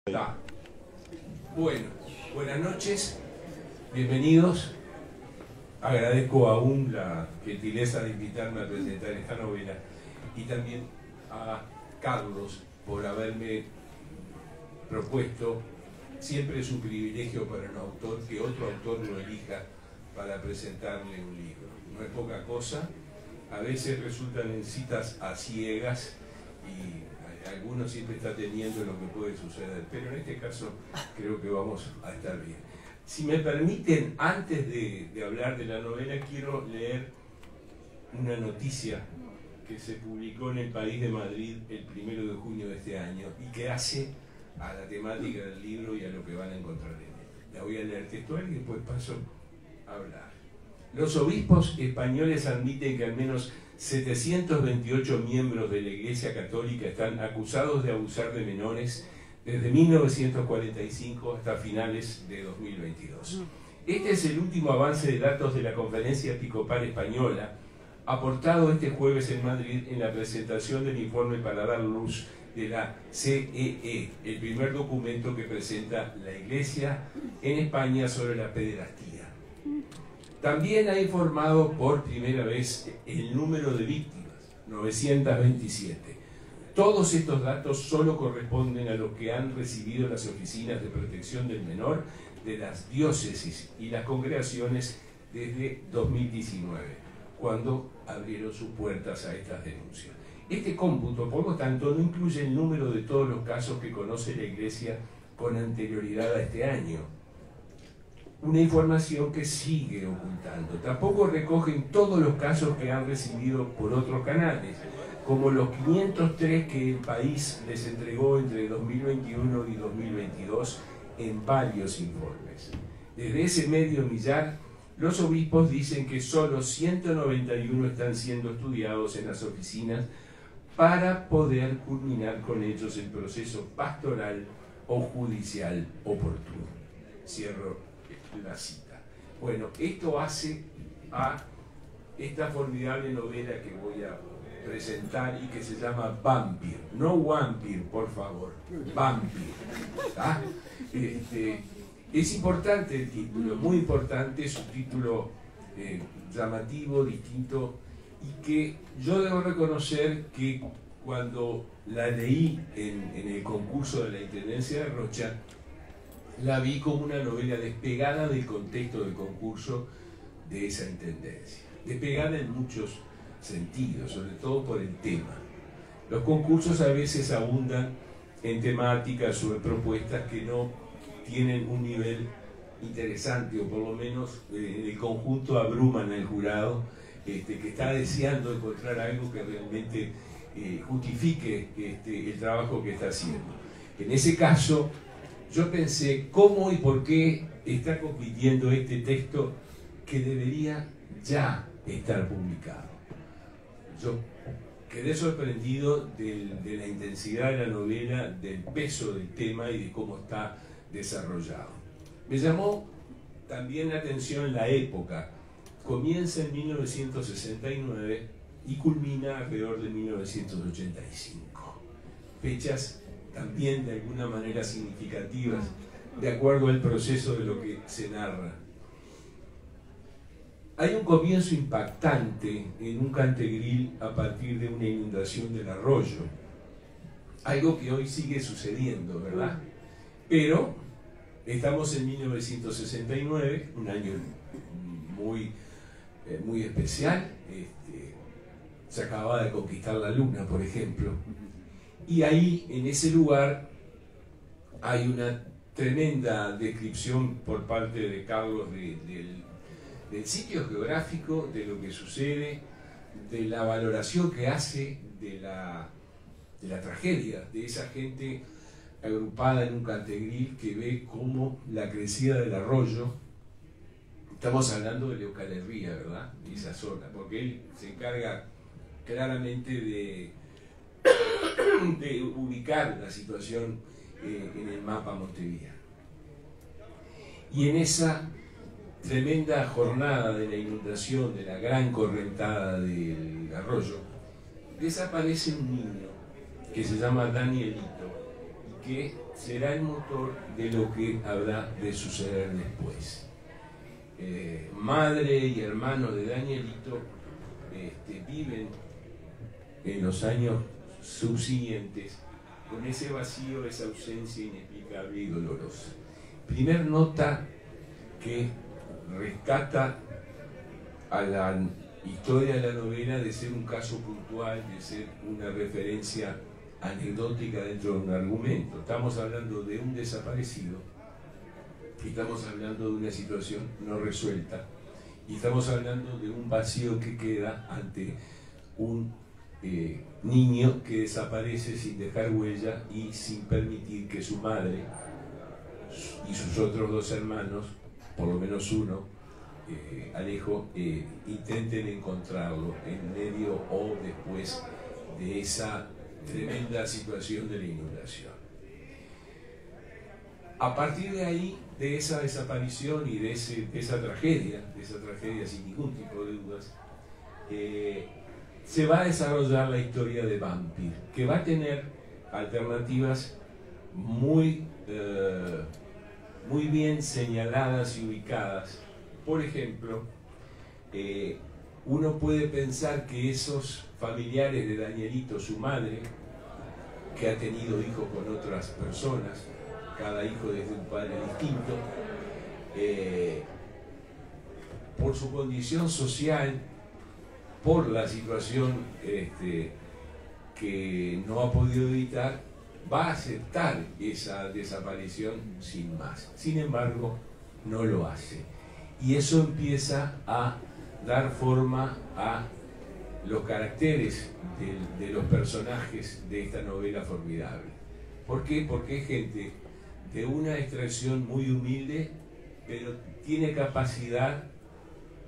Está. Bueno, buenas noches, bienvenidos. Agradezco aún la gentileza de invitarme a presentar esta novela y también a Carlos por haberme propuesto. Siempre es un privilegio para un autor que otro autor lo elija para presentarle un libro. No es poca cosa, a veces resultan en citas a ciegas y algunos siempre está teniendo lo que puede suceder, pero en este caso creo que vamos a estar bien. Si me permiten, antes de hablar de la novela, quiero leer una noticia que se publicó en El País de Madrid el 1 de junio de este año y que hace a la temática del libro y a lo que van a encontrar en él. La voy a leer textual y después paso a hablar. Los obispos españoles admiten que al menos 728 miembros de la Iglesia Católica están acusados de abusar de menores desde 1945 hasta finales de 2022. Este es el último avance de datos de la Conferencia Episcopal Española, aportado este jueves en Madrid en la presentación del informe para dar luz de la CEE, el primer documento que presenta la Iglesia en España sobre la pederastía. También ha informado por primera vez el número de víctimas, 927. Todos estos datos solo corresponden a los que han recibido las oficinas de protección del menor de las diócesis y las congregaciones desde 2019, cuando abrieron sus puertas a estas denuncias. Este cómputo, por lo tanto, no incluye el número de todos los casos que conoce la Iglesia con anterioridad a este año. Una información que sigue ocultando. Tampoco recogen todos los casos que han recibido por otros canales, como los 503 que el país les entregó entre 2021 y 2022 en varios informes. Desde ese medio millar, los obispos dicen que solo 191 están siendo estudiados en las oficinas para poder culminar con ellos el proceso pastoral o judicial oportuno. Cierro la cita. Bueno, esto hace a esta formidable novela que voy a presentar y que se llama Vampire, no Vampire, por favor, Vampire. ¿Ah? Es importante el título, muy importante, es un título llamativo, distinto, y que yo debo reconocer que cuando la leí en el concurso de la Intendencia de Rocha, la vi como una novela despegada del contexto del concurso de esa intendencia. Despegada en muchos sentidos, sobre todo por el tema. Los concursos a veces abundan en temáticas o en propuestas que no tienen un nivel interesante, o por lo menos en el conjunto abruman al jurado, que está deseando encontrar algo que realmente justifique el trabajo que está haciendo. En ese caso, yo pensé cómo y por qué está compitiendo este texto que debería ya estar publicado. Yo quedé sorprendido de la intensidad de la novela, del peso del tema y de cómo está desarrollado. Me llamó también la atención la época. Comienza en 1969 y culmina alrededor de 1985. Fechas también de alguna manera significativas, de acuerdo al proceso de lo que se narra. Hay un comienzo impactante en un Cantegril a partir de una inundación del arroyo, algo que hoy sigue sucediendo, ¿verdad? Pero estamos en 1969, un año muy especial, se acababa de conquistar la luna, por ejemplo. Y ahí, en ese lugar, hay una tremenda descripción por parte de Carlos del sitio geográfico, de lo que sucede, de la valoración que hace de la tragedia, de esa gente agrupada en un Cantegril que ve cómo la crecida del arroyo, estamos hablando de Euskal Herria, ¿verdad? De esa zona, porque él se encarga claramente de ubicar la situación en el mapa montevideano. Y en esa tremenda jornada de la inundación, de la gran correntada del arroyo, desaparece un niño que se llama Danielito, que será el motor de lo que habrá de suceder después. Madre y hermano de Danielito viven en los años subsiguientes con ese vacío, esa ausencia inexplicable y dolorosa. Primer nota que rescata a la historia de la novela de ser un caso puntual, de ser una referencia anecdótica dentro de un argumento. Estamos hablando de un desaparecido, estamos hablando de una situación no resuelta y estamos hablando de un vacío que queda ante un niño que desaparece sin dejar huella y sin permitir que su madre y sus otros dos hermanos, por lo menos uno, Alejo, intenten encontrarlo en medio o después de esa tremenda situación de la inundación. A partir de ahí, de esa desaparición y de esa tragedia sin ningún tipo de dudas, se va a desarrollar la historia de Vampir, que va a tener alternativas muy bien señaladas y ubicadas. Por ejemplo, uno puede pensar que esos familiares de Danielito, su madre, que ha tenido hijos con otras personas, cada hijo desde un padre distinto, por su condición social, por la situación que no ha podido evitar, va a aceptar esa desaparición sin más. Sin embargo, no lo hace. Y eso empieza a dar forma a los caracteres de los personajes de esta novela formidable. ¿Por qué? Porque es gente de una extracción muy humilde, pero tiene capacidad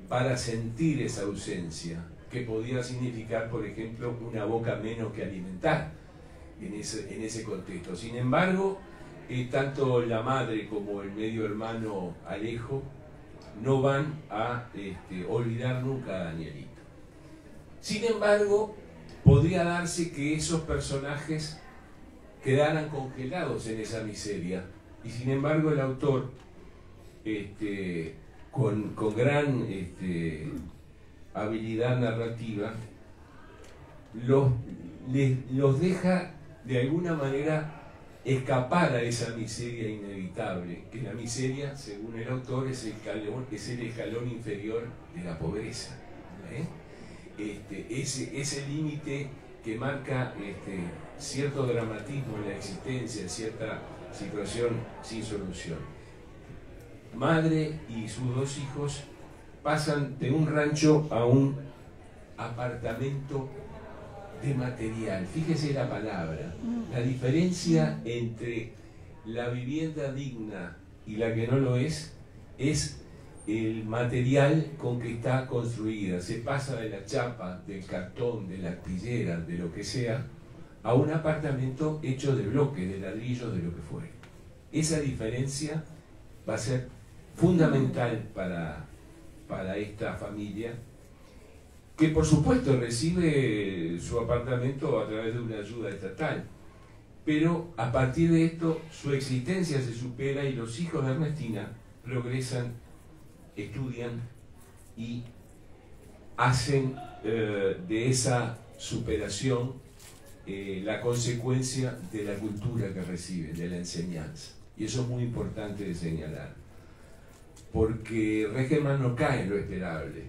para sentir esa ausencia, que podía significar, por ejemplo, una boca menos que alimentar en ese contexto. Sin embargo, tanto la madre como el medio hermano Alejo no van a olvidar nunca a Danielito. Sin embargo, podría darse que esos personajes quedaran congelados en esa miseria, y sin embargo el autor, con gran habilidad narrativa, los deja de alguna manera escapar a esa miseria inevitable, que la miseria, según el autor, es el escalón inferior de la pobreza. Ese límite que marca cierto dramatismo en la existencia, cierta situación sin solución. Madre y sus dos hijos pasan de un rancho a un apartamento de material. Fíjese la palabra, la diferencia entre la vivienda digna y la que no lo es el material con que está construida. Se pasa de la chapa, del cartón, de la artillera, de lo que sea, a un apartamento hecho de bloques, de ladrillos, de lo que fuere. Esa diferencia va a ser fundamental para esta familia, que por supuesto recibe su apartamento a través de una ayuda estatal, pero a partir de esto su existencia se supera y los hijos de Ernestina progresan, estudian y hacen de esa superación la consecuencia de la cultura que reciben, de la enseñanza. Y eso es muy importante de señalar, porque Regeman no cae en lo esperable.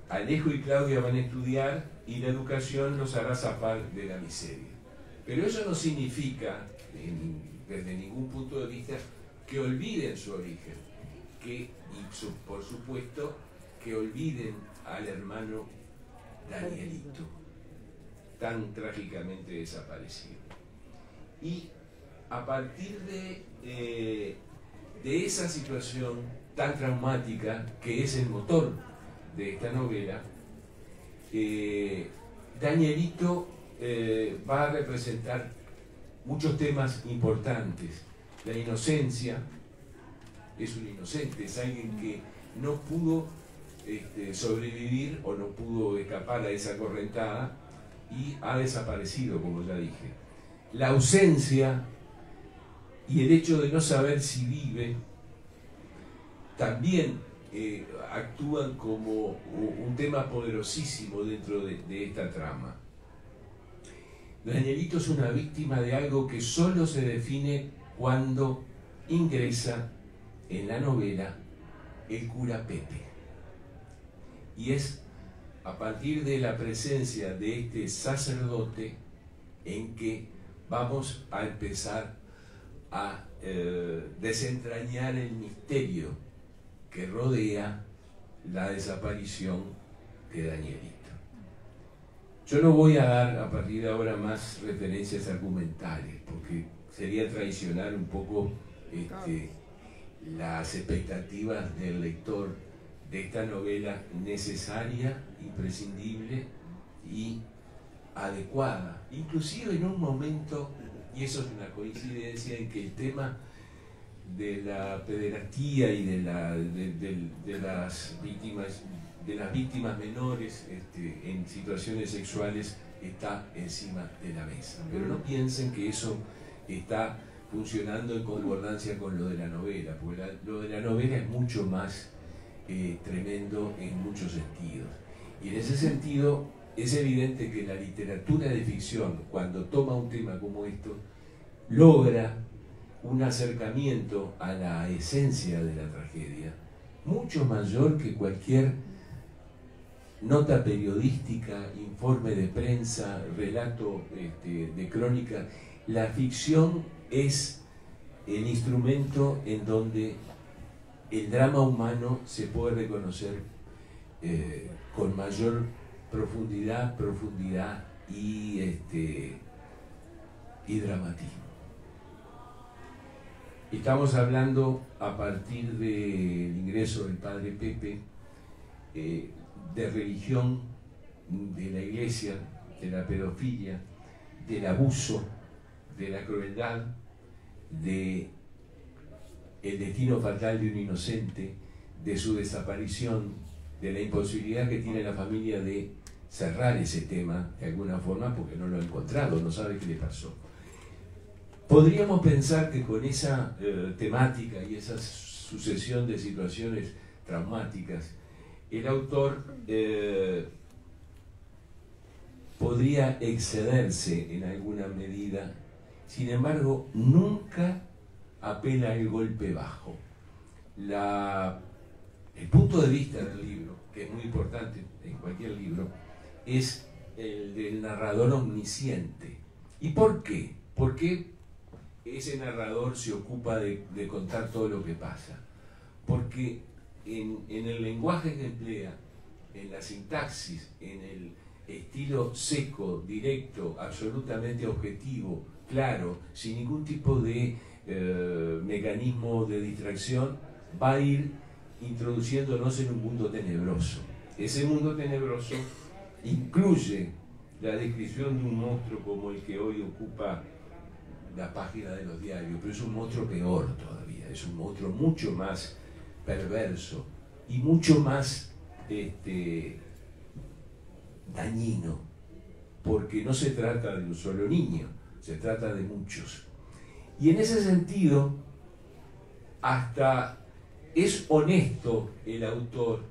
Alejo y Claudia van a estudiar y la educación los hará zafar de la miseria. Pero eso no significa, desde ningún punto de vista, que olviden su origen, y por supuesto que olviden al hermano Danielito, tan trágicamente desaparecido. Y a partir de esa situación tan traumática, que es el motor de esta novela, Danielito va a representar muchos temas importantes. La inocencia, es un inocente, es alguien que no pudo sobrevivir o no pudo escapar a esa correntada y ha desaparecido, como ya dije. la ausencia y el hecho de no saber si vive también actúan como un tema poderosísimo dentro de esta trama. Danielito es una víctima de algo que solo se define cuando ingresa en la novela el cura Pepe. Y es a partir de la presencia de este sacerdote en que vamos a empezar a desentrañar el misterio que rodea la desaparición de Danielito. Yo no voy a dar a partir de ahora más referencias argumentales, porque sería traicionar un poco las expectativas del lector de esta novela necesaria, imprescindible y adecuada, inclusive en un momento, y eso es una coincidencia, en que el tema de la pederastía y de las víctimas menores en situaciones sexuales está encima de la mesa. Pero no piensen que eso está funcionando en concordancia con lo de la novela, porque lo de la novela es mucho más tremendo en muchos sentidos. Y en ese sentido es evidente que la literatura de ficción, cuando toma un tema como esto, logra un acercamiento a la esencia de la tragedia mucho mayor que cualquier nota periodística, informe de prensa, relato de crónica. La ficción es el instrumento en donde el drama humano se puede reconocer con mayor profundidad y dramatismo. Estamos hablando a partir del ingreso del padre Pepe de religión, de la iglesia, de la pedofilia, del abuso, de la crueldad, de el destino fatal de un inocente, de su desaparición, de la imposibilidad que tiene la familia de cerrar ese tema de alguna forma porque no lo ha encontrado, no sabe qué le pasó. Podríamos pensar que con esa temática y esa sucesión de situaciones traumáticas, el autor podría excederse en alguna medida, sin embargo, nunca apela al golpe bajo. El punto de vista del libro, que es muy importante en cualquier libro, es el del narrador omnisciente. ¿Y por qué? Porque ese narrador se ocupa de contar todo lo que pasa. Porque en el lenguaje que emplea, en la sintaxis, en el estilo seco, directo, absolutamente objetivo, claro, sin ningún tipo de mecanismo de distracción, va a ir introduciéndonos en un mundo tenebroso. Ese mundo tenebroso incluye la descripción de un monstruo como el que hoy ocupa la página de los diarios, pero es un monstruo peor todavía, es un monstruo mucho más perverso y mucho más dañino, porque no se trata de un solo niño, se trata de muchos. Y en ese sentido, hasta es honesto el autor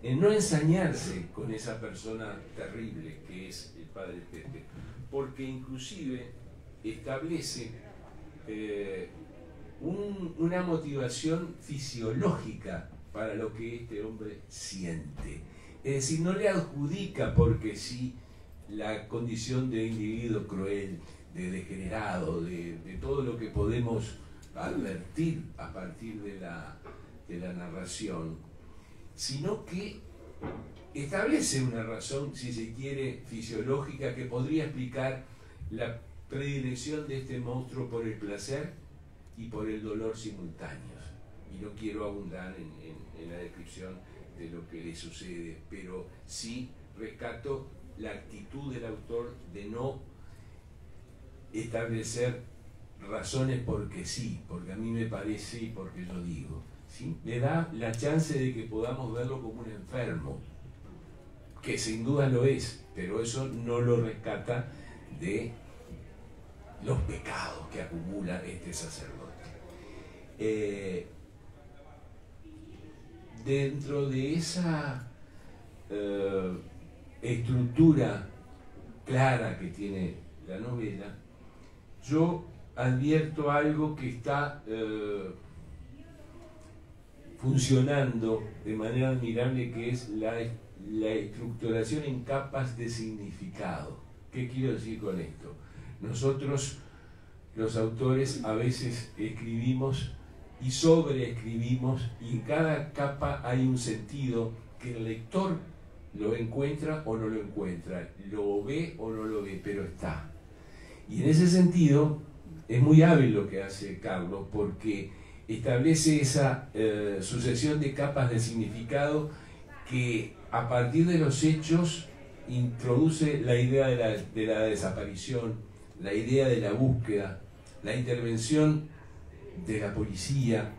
en no ensañarse con esa persona terrible que es el padre Pepe, porque inclusive establece una motivación fisiológica para lo que este hombre siente. Es decir, no le adjudica porque sí la condición de individuo cruel, de degenerado, de todo lo que podemos advertir a partir de la narración, sino que establece una razón, si se quiere, fisiológica que podría explicar la predilección de este monstruo por el placer y por el dolor simultáneos. Y no quiero abundar en la descripción de lo que le sucede, pero sí rescato la actitud del autor de no establecer razones porque sí, porque a mí me parece y porque yo digo, ¿sí? Le da la chance de que podamos verlo como un enfermo, que sin duda lo es, pero eso no lo rescata de los pecados que acumula este sacerdote. Dentro de esa estructura clara que tiene la novela, yo advierto algo que está funcionando de manera admirable, que es la estructuración en capas de significado. ¿Qué quiero decir con esto? Nosotros, los autores, a veces escribimos y sobreescribimos, y en cada capa hay un sentido que el lector lo encuentra o no lo encuentra, lo ve o no lo ve, pero está. Y en ese sentido es muy hábil lo que hace Carlos, porque establece esa sucesión de capas de significado que a partir de los hechos introduce la idea de la desaparición, la idea de la búsqueda, la intervención de la policía,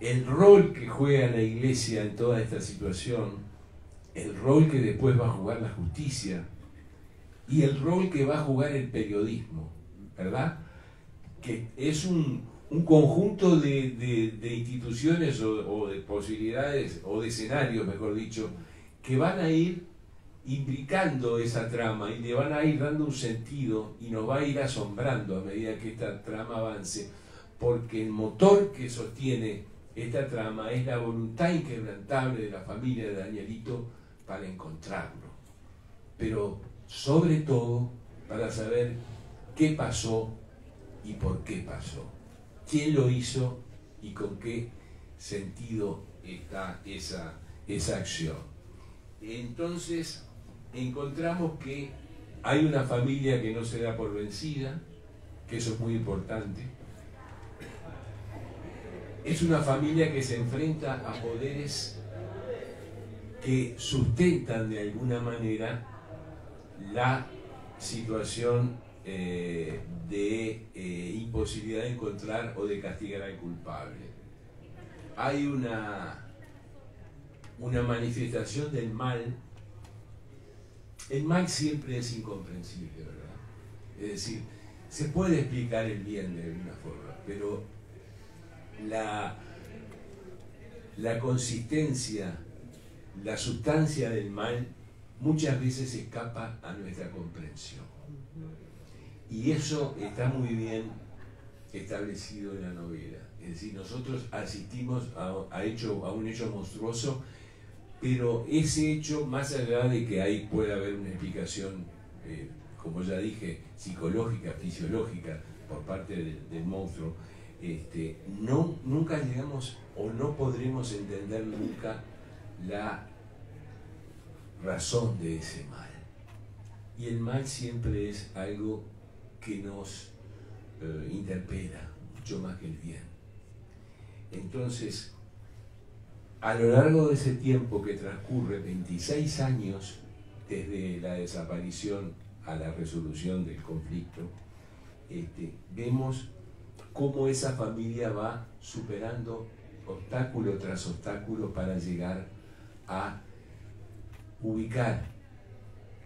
el rol que juega la Iglesia en toda esta situación, el rol que después va a jugar la justicia y el rol que va a jugar el periodismo, ¿verdad? Que es un conjunto de instituciones o de posibilidades o de escenarios, mejor dicho, que van a ir imbricando esa trama y le van a ir dando un sentido y nos va a ir asombrando a medida que esta trama avance, porque el motor que sostiene esta trama es la voluntad inquebrantable de la familia de Danielito para encontrarlo, pero sobre todo para saber qué pasó y por qué pasó, quién lo hizo y con qué sentido está esa acción. Entonces encontramos que hay una familia que no se da por vencida, que eso es muy importante. Es una familia que se enfrenta a poderes que sustentan de alguna manera la situación de imposibilidad de encontrar o de castigar al culpable. Hay una manifestación del mal. El mal siempre es incomprensible, ¿verdad? Es decir, se puede explicar el bien de alguna forma, pero la consistencia, la sustancia del mal muchas veces escapa a nuestra comprensión. Y eso está muy bien establecido en la novela. Es decir, nosotros asistimos a un hecho monstruoso, pero ese hecho, más allá de que puede haber una explicación, como ya dije, psicológica, fisiológica, por parte del monstruo, nunca llegamos o no podremos entender nunca la razón de ese mal. Y el mal siempre es algo que nos interpela, mucho más que el bien. Entonces, a lo largo de ese tiempo que transcurre, 26 años desde la desaparición a la resolución del conflicto, vemos cómo esa familia va superando obstáculo tras obstáculo para llegar a ubicar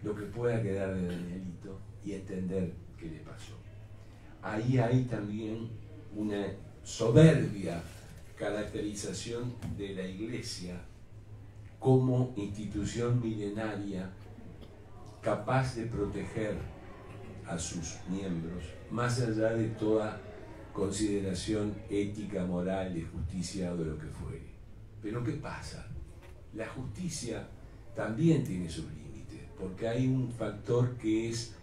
lo que pueda quedar de Danielito y entender qué le pasó. Ahí hay también una soberbia caracterización de la Iglesia como institución milenaria capaz de proteger a sus miembros más allá de toda consideración ética, moral, de justicia o de lo que fuere. Pero ¿qué pasa? La justicia también tiene sus límites, porque hay un factor que es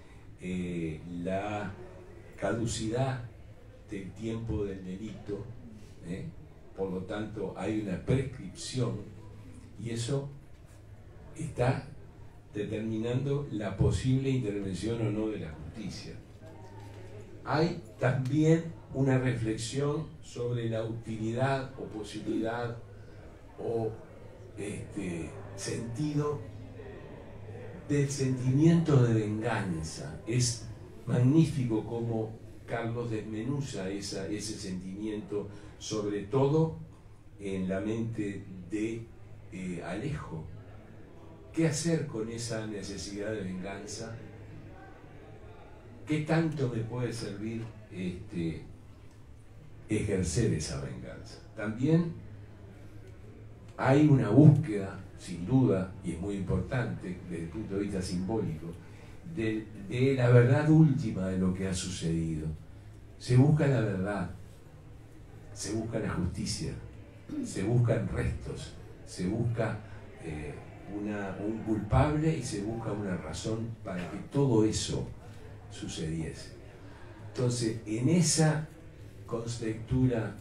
la caducidad del tiempo del delito, por lo tanto hay una prescripción y eso está determinando la posible intervención o no de la justicia. Hay también una reflexión sobre la utilidad o posibilidad o sentido del sentimiento de venganza. Es magnífico cómo Carlos desmenuza ese sentimiento, sobre todo en la mente de Alejo. ¿Qué hacer con esa necesidad de venganza? ¿qué tanto me puede servir ejercer esa venganza? También hay una búsqueda, sin duda, y es muy importante desde el punto de vista simbólico, de la verdad última de lo que ha sucedido. Se busca la verdad, se busca la justicia, se buscan restos, se busca un culpable y se busca una razón para que todo eso sucediese. Entonces, en esa conceptura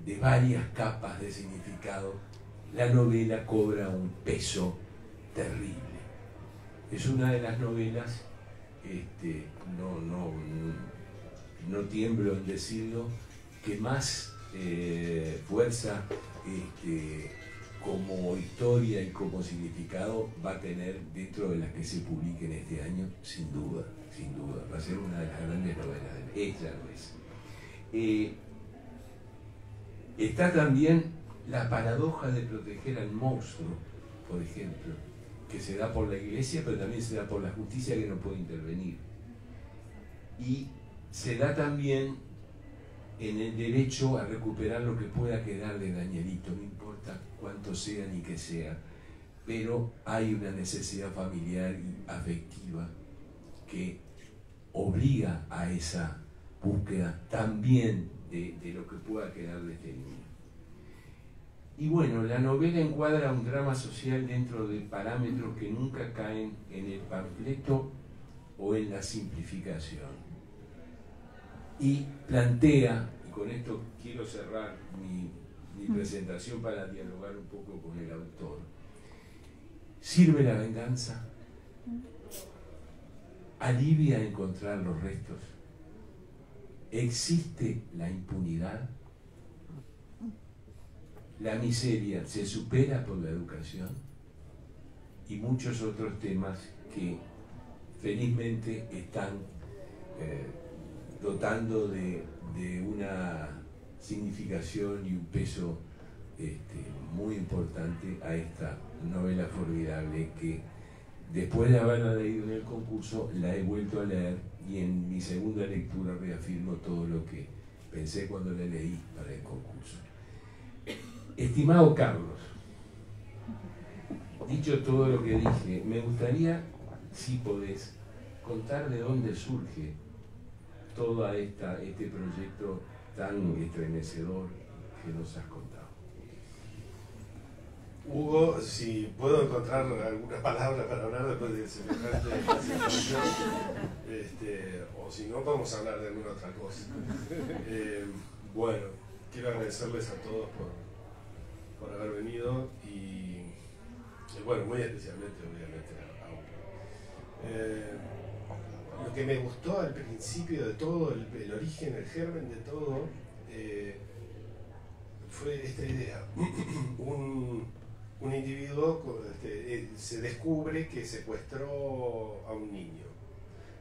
de varias capas de significado, la novela cobra un peso terrible. Es una de las novelas, no tiemblo en decirlo, que más fuerza como historia y como significado va a tener dentro de las que se publiquen este año, sin duda, sin duda. Va a ser una de las grandes novelas. Ella lo es. Está también la paradoja de proteger al monstruo, por ejemplo, que se da por la iglesia, pero también se da por la justicia, que no puede intervenir. Y se da también en el derecho a recuperar lo que pueda quedar de Danielito, no importa cuánto sea ni qué sea, pero hay una necesidad familiar y afectiva que obliga a esa búsqueda también de lo que pueda quedar de este niño. Y bueno, la novela encuadra un drama social dentro de parámetros que nunca caen en el panfleto o en la simplificación. Y plantea, y con esto quiero cerrar mi presentación para dialogar un poco con el autor, ¿sirve la venganza? ¿Alivia encontrar los restos? ¿Existe la impunidad? ¿La miseria se supera por la educación? Y muchos otros temas que felizmente están dotando de una significación y un peso muy importante a esta novela formidable que, después de haberla leído en el concurso, la he vuelto a leer y en mi segunda lectura reafirmo todo lo que pensé cuando la leí para el concurso. Estimado Carlos, dicho todo lo que dije, me gustaría, si podés, contar de dónde surge todo este proyecto tan estremecedor que nos has contado. Hugo, si puedo encontrar alguna palabra para hablar después de semejante presentación, o si no, podemos hablar de alguna otra cosa. Bueno, quiero agradecerles a todos por haber venido y bueno, muy especialmente, obviamente, a Hugo. Lo que me gustó al principio de todo, el origen, el germen de todo, fue esta idea. Un individuo se descubre que secuestró a un niño,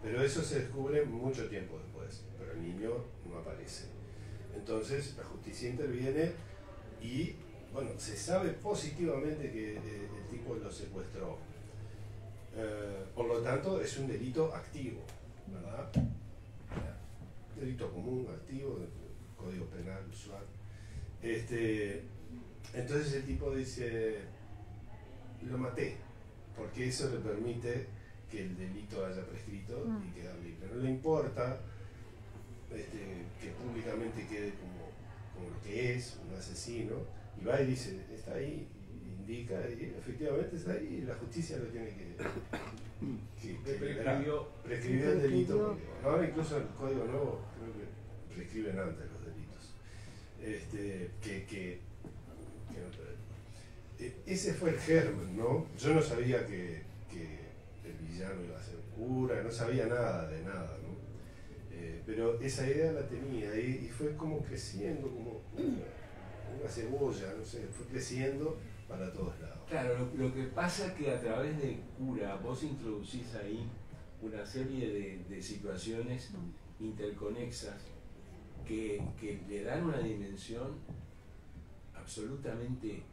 pero eso se descubre mucho tiempo después, pero el niño no aparece. Entonces la justicia interviene y, bueno, se sabe positivamente que el tipo lo secuestró. Por lo tanto, es un delito activo, ¿verdad? Delito común, activo, Código Penal usual. Entonces el tipo dice, lo maté, porque eso le permite que el delito haya prescrito y quedar libre. No le importa que públicamente quede como lo que es, un asesino, y va y dice, está ahí, indica, y efectivamente está ahí, y la justicia lo tiene que prescribió el delito. Porque ahora incluso el Código Nuevo creo que prescriben antes los delitos. Ese fue el germen, ¿no? Yo no sabía que el villano iba a ser cura, no sabía nada de nada, ¿no? Pero esa idea la tenía y fue como creciendo, como una cebolla, no sé, fue creciendo para todos lados. Claro, lo que pasa es que a través del cura vos introducís ahí una serie de situaciones interconexas que le dan una dimensión absolutamente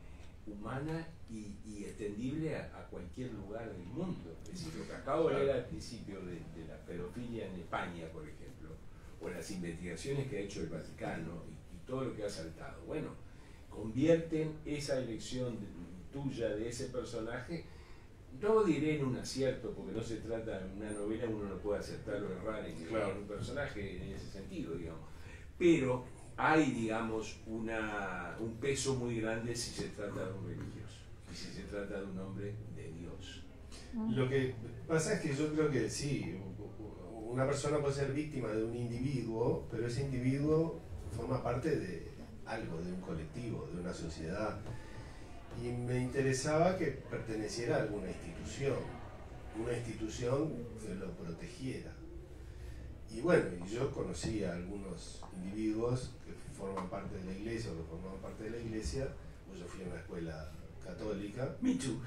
humana y extendible a cualquier lugar del mundo. Es decir, lo que acabo de leer al principio de la pedofilia en España, por ejemplo, o las investigaciones que ha hecho el Vaticano y todo lo que ha saltado, bueno, convierten esa elección tuya de ese personaje, no diré en un acierto, porque no se trata de una novela, uno no puede acertar o errar en un personaje en ese sentido, digamos, pero hay, digamos, un peso muy grande si se trata de un religioso, y si se trata de un hombre de Dios. Lo que pasa es que yo creo que sí, una persona puede ser víctima de un individuo, pero ese individuo forma parte de algo, de un colectivo, de una sociedad. Y me interesaba que perteneciera a alguna institución que lo protegiera. Y bueno, yo conocí a algunos individuos que forman parte de la iglesia o que formaban parte de la iglesia, pues yo fui a una escuela católica. Me too.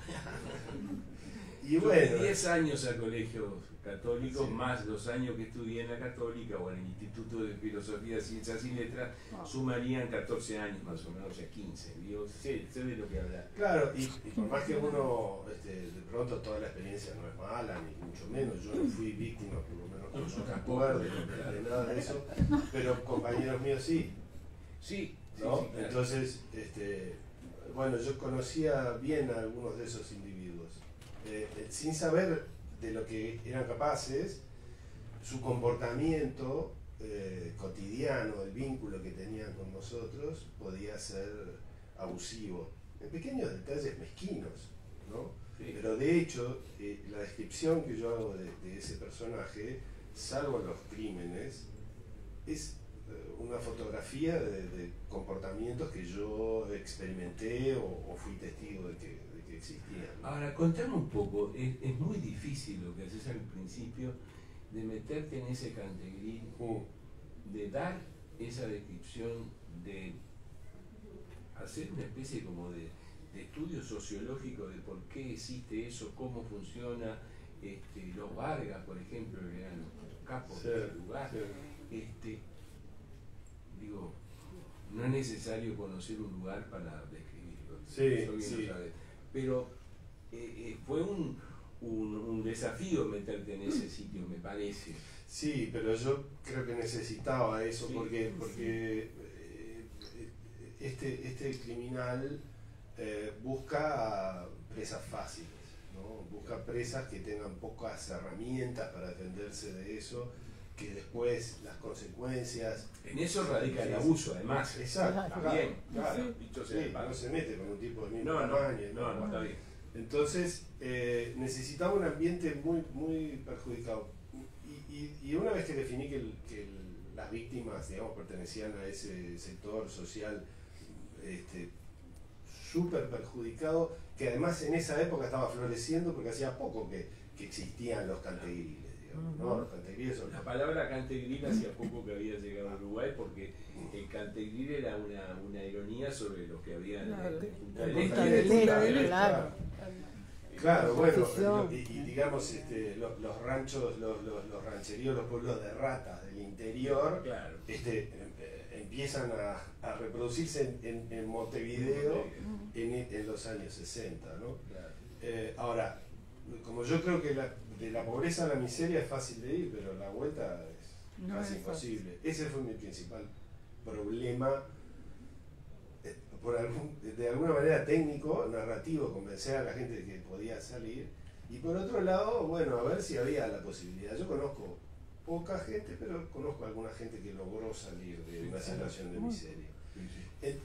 Y bueno, 10 años a colegios católicos, sí, más los años que estudié en la Católica o en el Instituto de Filosofía, Ciencias y Letras, sumarían 14 años más o menos, o sea 15. Yo sé de lo que hablar. claro, y por más que uno, de pronto toda la experiencia no es mala, ni mucho menos, yo no fui víctima, por lo menos que yo recuerdo, de nada de eso, pero compañeros míos sí. Sí, ¿No? sí, claro. Entonces, bueno, yo conocía bien a algunos de esos individuos, sin saber de lo que eran capaces, su comportamiento cotidiano, el vínculo que tenían con nosotros, podía ser abusivo, en pequeños detalles mezquinos, ¿no? Sí. Pero de hecho, la descripción que yo hago de ese personaje, salvo los crímenes, es una fotografía de comportamientos que yo experimenté o fui testigo de que existían. Ahora, contame un poco, es muy difícil lo que haces al principio de meterte en ese cantegrín, de dar esa descripción, de hacer una especie como de estudio sociológico de por qué existe eso, cómo funciona, los Vargas, por ejemplo, que eran los capos de ese lugar. Sí. Digo, no es necesario conocer un lugar para describirlo, Sí, eso bien sí. lo sabes. Pero fue un desafío meterte en ese sitio, me parece. Sí, pero yo creo que necesitaba eso, sí, porque este criminal busca presas fáciles, ¿no? Busca presas que tengan pocas herramientas para defenderse de eso, que después las consecuencias... En eso radica el abuso, además. Exacto, también. Claro, Sí, no se mete con un tipo de mismo no, tamaño. No, está bien. Entonces, necesitaba un ambiente muy, muy perjudicado. Y una vez que definí que las víctimas, digamos, pertenecían a ese sector social súper perjudicado, que además en esa época estaba floreciendo porque hacía poco que existían los cantegriles. ¿No? Los cantegriles son... La palabra cantegril hacía poco que había llegado a Uruguay, porque el cantegril era una ironía sobre los que habían en Punta del Este. Claro, bueno, y digamos, los ranchos, los rancheríos, los pueblos de ratas del interior, claro, empiezan a reproducirse en Montevideo en los años 60, ¿no? Claro. Ahora, como yo creo que de la pobreza a la miseria es fácil de ir, pero la vuelta es casi imposible. Ese fue mi principal problema, de alguna manera técnico, narrativo, convencer a la gente de que podía salir. Y por otro lado, bueno, a ver si había la posibilidad. Yo conozco poca gente, pero conozco a alguna gente que logró salir de una situación de miseria.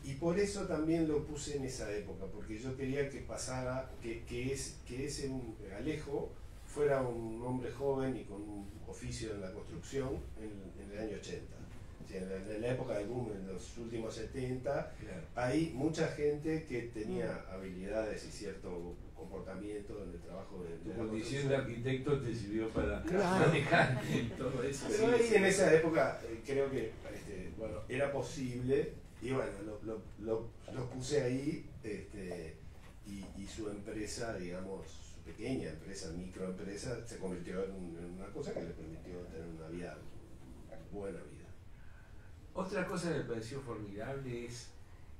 Y por eso también lo puse en esa época, porque yo quería que pasara, que ese Alejo fuera un hombre joven y con un oficio en la construcción en el año 80. O sea, en la época del boom, en los últimos 70, claro, hay mucha gente que tenía habilidades y cierto comportamiento en el trabajo de tu condición de arquitecto te sirvió para manejar todo eso. Pero ahí en esa época creo que bueno, era posible, y bueno, lo puse ahí, y su empresa, digamos, su pequeña empresa, microempresa, se convirtió en una cosa que le permitió tener una vida, buena vida. Otra cosa que me pareció formidable es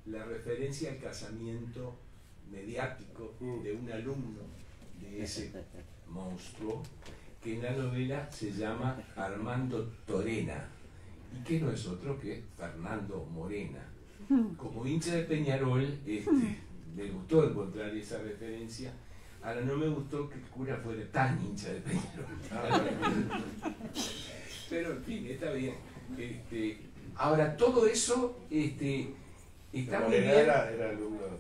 la referencia al casamiento mediático de un alumno de ese monstruo, que en la novela se llama Armando Torena, y que no es otro que Fernando Morena. Como hincha de Peñarol, me gustó encontrar esa referencia. Ahora no me gustó que el cura fuera tan hincha de Peñarol. Pero en fin, está bien. Ahora todo eso está muy bien.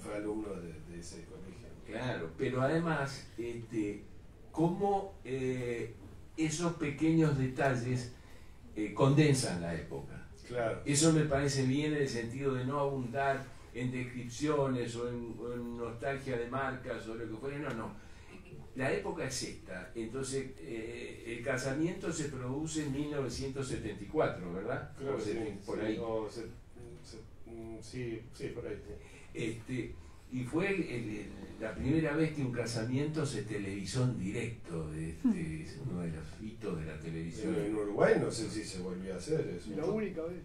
Fue alumno de ese colegio. Claro, pero además, cómo esos pequeños detalles condensan la época. Claro. Eso me parece bien en el sentido de no abundar en descripciones o en nostalgia de marcas o lo que fuera. No. La época es esta. Entonces, el casamiento se produce en 1974, ¿verdad? Creo que sí, por ahí. Sí, por ahí. Y fue la primera vez que un casamiento se televisó en directo. Es uno de los hitos de la televisión. En Uruguay no sé si se volvió a hacer eso. La única vez.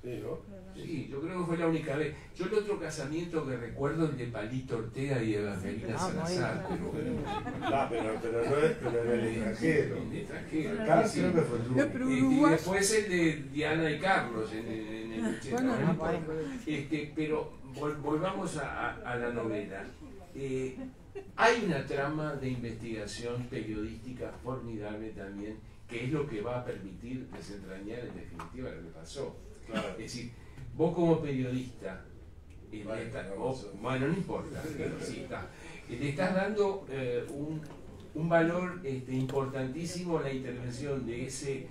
Sí, ¿no? Sí, yo creo que fue la única vez. Yo el otro casamiento que recuerdo es el de Palito Ortega y Evangelina Salazar. Pero no en el extranjero. En el extranjero. Acá creo que fue el único. Y después el de Diana y Carlos en el 80. Pero volvamos a la novela. Hay una trama de investigación periodística formidable también, que es lo que va a permitir desentrañar en definitiva lo que pasó. Claro. Es decir, vos como periodista, no importa, pero sí está, le estás dando un valor importantísimo a la intervención de ese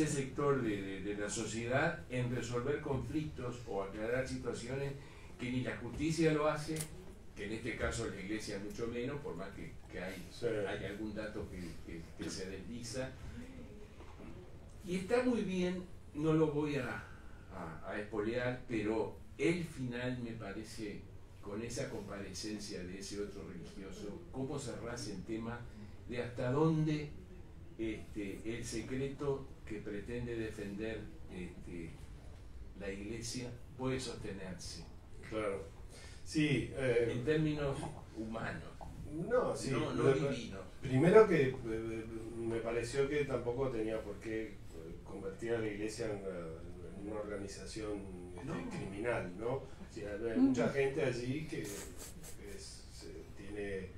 sector de la sociedad en resolver conflictos o aclarar situaciones que ni la justicia lo hace, que en este caso la iglesia mucho menos, por más que hay algún dato que se desliza. Y está muy bien, no lo voy a espolear, pero el final me parece, con esa comparecencia de ese otro religioso, cómo cerrás el tema de hasta dónde el secreto que pretende defender la iglesia puede sostenerse. Claro. Sí. En términos humanos. No, sí. No divinos. Primero que me pareció que tampoco tenía por qué convertir a la iglesia en una organización criminal, ¿no? O sea, hay mucha gente allí que tiene,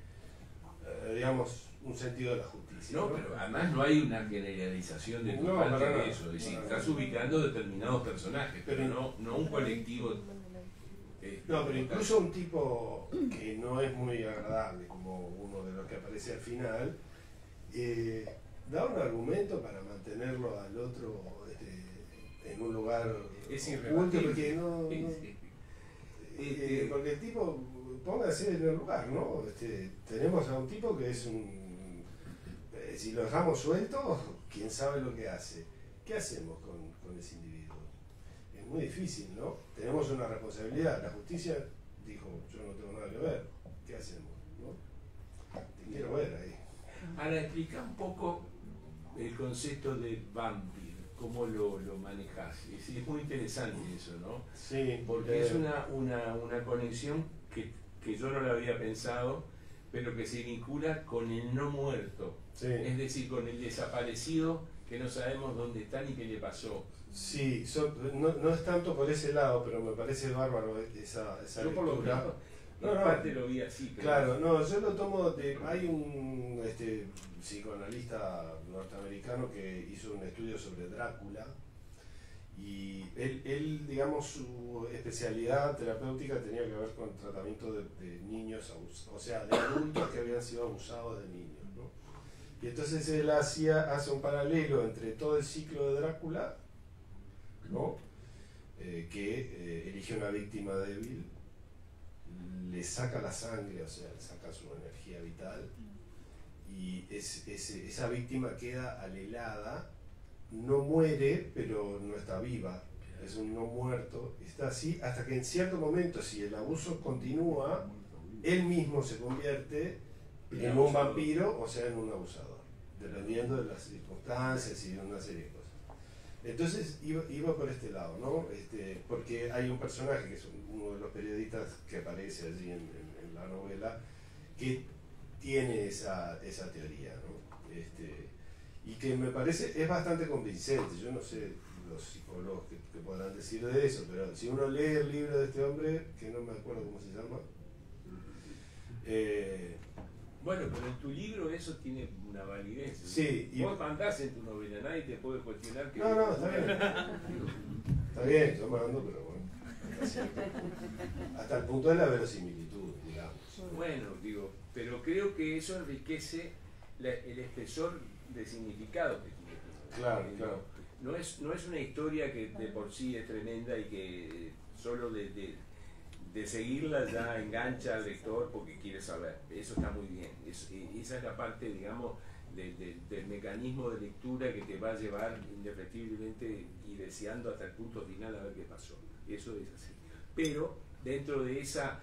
digamos, un sentido de la justicia. No, pero además no hay una generalización de tu parte de eso. Es decir, estás ubicando determinados personajes, pero no un colectivo. No, pero incluso un tipo que no es muy agradable, como uno de los que aparece al final, da un argumento para mantenerlo al otro en un lugar oculto, porque porque el tipo, póngase en el lugar, ¿no? Tenemos a un tipo que es si lo dejamos suelto, quién sabe lo que hace. ¿Qué hacemos con ese individuo? Es muy difícil, ¿no? Tenemos una responsabilidad. La justicia dijo, yo no tengo nada que ver. ¿Qué hacemos? ¿No? Te quiero ver ahí. Ahora explica un poco el concepto de vampiro, cómo lo manejás. Es muy interesante eso, ¿no? Sí. Porque es una conexión que yo no lo había pensado, pero que se vincula con el no muerto. Sí. Es decir, con el desaparecido que no sabemos dónde está ni qué le pasó. Sí, no es tanto por ese lado, pero me parece bárbaro esa yo por lectura. En parte lo vi así. Pero claro, no, yo lo tomo hay un psicoanalista norteamericano que hizo un estudio sobre Drácula y él, digamos, su especialidad terapéutica tenía que ver con tratamiento de niños, o sea, de adultos que habían sido abusados de niños, ¿no? Y entonces él hace un paralelo entre todo el ciclo de Drácula, ¿no? Que elige una víctima débil, le saca la sangre, o sea, le saca su energía vital, y esa víctima queda alelada, no muere, pero no está viva, es un no muerto, está así hasta que en cierto momento, si el abuso continúa, él mismo se convierte en un vampiro, o sea, en un abusador, dependiendo de las circunstancias y de una serie de cosas. Entonces iba por este lado, ¿no? Porque hay un personaje que es uno de los periodistas que aparece allí en la novela, que tiene esa teoría, ¿no? Y que me parece es bastante convincente. Yo no sé los psicólogos que podrán decir de eso, pero si uno lee el libro de este hombre, que no me acuerdo cómo se llama, bueno, pero en tu libro eso tiene una validez. sí, y vos mandás en tu novela, nadie te puede cuestionar que... no, está bien. Está bien, yo mando, pero bueno, hasta el punto de la verosimilitud, digamos. Bueno, digo, pero creo que eso enriquece el espesor de significado que tiene. Claro, claro. No es una historia que de por sí es tremenda y que solo de seguirla ya engancha al lector porque quiere saber. Eso está muy bien. Esa es la parte, digamos, del mecanismo de lectura que te va a llevar indefectiblemente y deseando hasta el punto final a ver qué pasó. Eso es así. Pero dentro de esa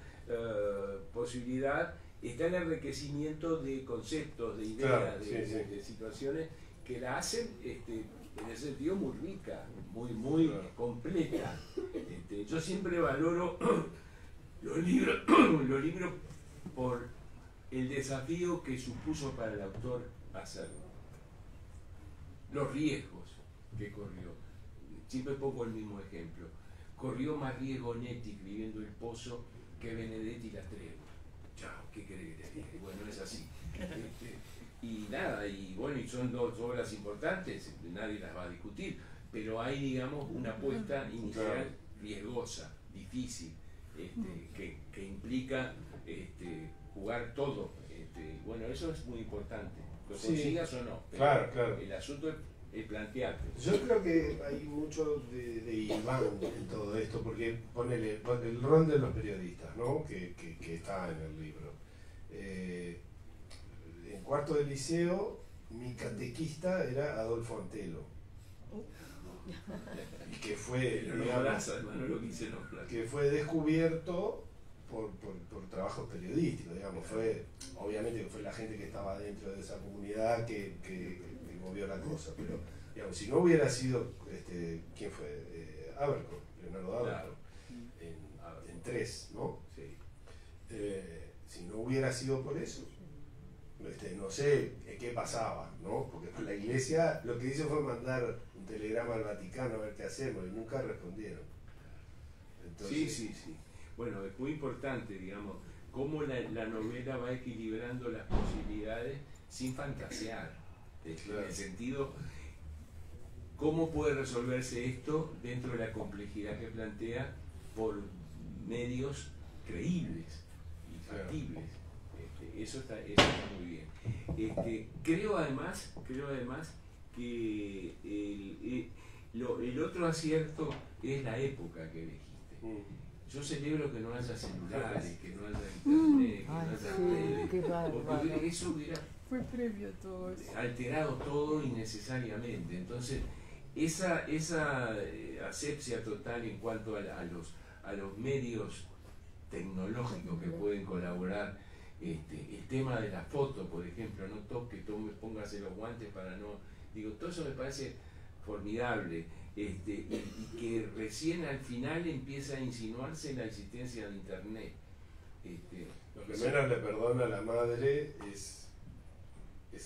posibilidad está el enriquecimiento de conceptos, de ideas, claro, de situaciones que la hacen en ese sentido muy rica, muy claro, completa. Yo siempre valoro los libros por el desafío que supuso para el autor hacerlo, los riesgos que corrió. Siempre pongo el mismo ejemplo. Corrió más riesgo Netti escribiendo El Pozo que Benedetti La Tregua. Chao, ¿qué querés que te diga? Bueno, es así. Y nada, y bueno, y son dos obras importantes, nadie las va a discutir, pero hay, digamos, una apuesta inicial riesgosa, difícil, que implica jugar todo. Bueno, eso es muy importante, lo consigas o no. Claro, claro. El asunto es plantearte. Yo creo que hay mucho de Iván en todo esto, porque ponele el rol de los periodistas, ¿no? que está en el libro. En cuarto de liceo, mi catequista era Adolfo Antelo. Y que fue, digamos, que fue descubierto por trabajos periodísticos, digamos. Fue, obviamente que fue la gente que estaba dentro de esa comunidad que movió la cosa, pero digamos, si no hubiera sido, ¿quién fue? Abercorn, Leonardo Abercorn, claro. en 3, ¿no? Sí. Si no hubiera sido por eso, no sé qué pasaba, ¿no? Porque la iglesia lo que hizo fue mandar un telegrama al Vaticano a ver qué hacemos y nunca respondieron. Entonces, sí. Bueno, es muy importante, digamos, cómo la novela va equilibrando las posibilidades sin fantasear. Claro. En el sentido, ¿cómo puede resolverse esto dentro de la complejidad que plantea por medios creíbles y factibles? Eso está muy bien. Creo además que el otro acierto es la época que elegiste. Yo celebro que no haya celulares, que no haya internet, que no haya redes, porque eso hubiera fue previo a todo eso. Alterado todo innecesariamente. Entonces, esa asepsia total en cuanto a los medios tecnológicos que pueden colaborar, el tema de la foto, por ejemplo, no toque, póngase los guantes para no... Digo, todo eso me parece formidable, y que recién al final empieza a insinuarse la existencia de Internet. Lo que menos le perdona a la madre es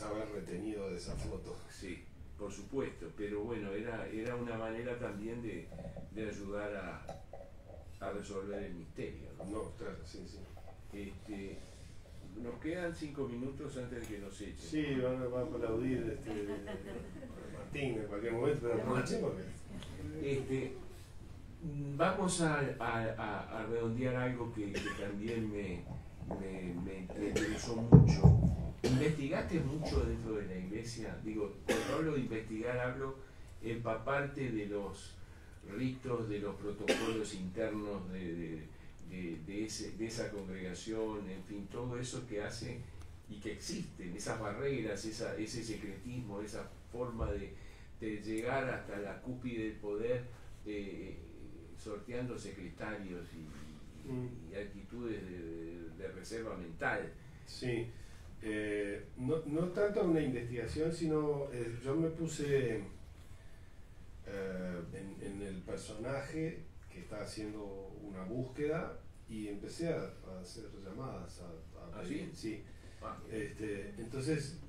haber retenido de esa foto. Sí, por supuesto, pero bueno, era una manera también de ayudar a resolver el misterio, ¿no? No, claro, sí. Nos quedan 5 minutos antes de que nos echen. Sí, van a aplaudir Martín en cualquier momento, pero aprovechemos que... Vamos a redondear algo que también me interesó mucho. ¿Investigaste mucho dentro de la iglesia? Digo, cuando hablo de investigar, hablo empaparte de los ritos, de los protocolos internos de esa congregación, en fin, todo eso que hace y que existen, esas barreras, ese secretismo, esa forma de llegar hasta la cúspide del poder, sorteando secretarios y actitudes de reserva mental. Sí, no tanto una investigación, sino yo me puse en el personaje que está haciendo una búsqueda y empecé a hacer llamadas a ¿Ah, sí? Sí. Ah, Entonces,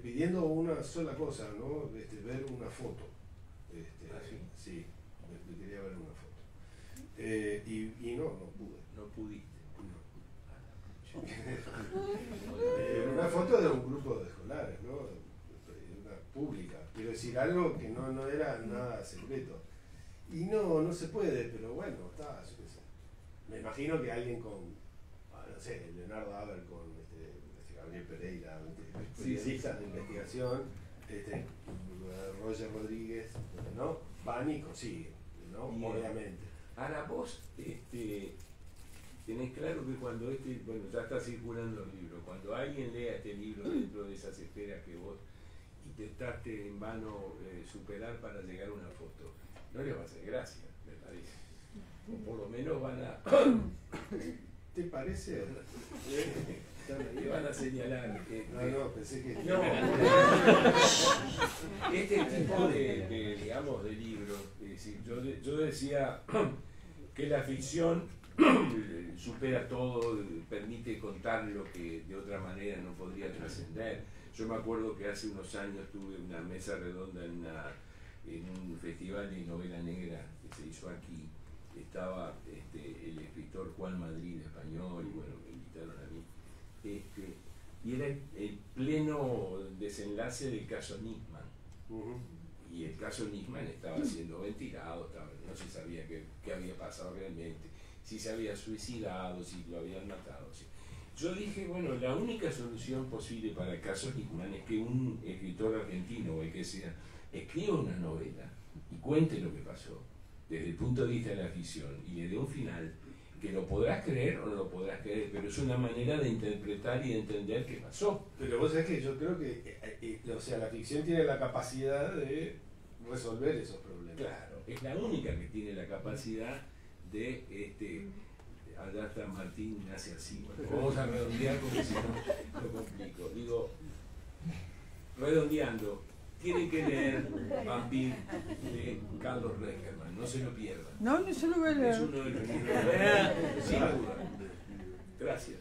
pidiendo una sola cosa, ¿no? Ver una foto. ¿Ah, sí? Sí, me quería ver una foto. Y no pude. no pudiste. Una foto de un grupo de escolares, ¿no? Una pública. Quiero decir, algo que no era nada secreto. Y no se puede, pero bueno, está, yo qué sé. Me imagino que alguien con, no sé, Leonardo Abercon, Gabriel Pereira, periodistas de investigación, Roger Rodríguez, ¿no? Van y consiguen, ¿no? Bien. Obviamente. Ahora vos tenés claro que cuando bueno, ya está circulando el libro, cuando alguien lea este libro dentro de esas esferas que vos intentaste en vano superar para llegar a una foto, no le va a hacer gracia, me parece. O por lo menos van a... ¿Te parece? te van a señalar. No, pensé que... No, este tipo de digamos, de libros, es decir, yo decía que la ficción supera todo, permite contar lo que de otra manera no podría trascender. Yo me acuerdo que hace unos años tuve una mesa redonda en un festival de novela negra que se hizo aquí. Estaba el escritor Juan Madrid, español, y bueno, me invitaron a mí. Y era el pleno desenlace del caso Nisman. Y el caso Nisman estaba siendo ventilado, no se sabía qué había pasado realmente, si se había suicidado, si lo habían matado. ¿Sí? Yo dije, bueno, la única solución posible para el caso Nisman es que un escritor argentino o el que sea escriba una novela y cuente lo que pasó desde el punto de vista de la ficción y le dé un final que lo podrás creer o no lo podrás creer, pero es una manera de interpretar y de entender qué pasó. Pero vos sabés que yo creo que, o sea, la ficción tiene la capacidad de resolver esos problemas. Claro, es la única que tiene la capacidad de, allá está Martín, hace así, bueno, vamos a redondear porque si no lo complico. Digo, redondeando, tienen que leer Vampir de Carlos Reckerman, no se lo pierdan. No se lo voy a leer. Es uno de los libros, sin duda. Gracias.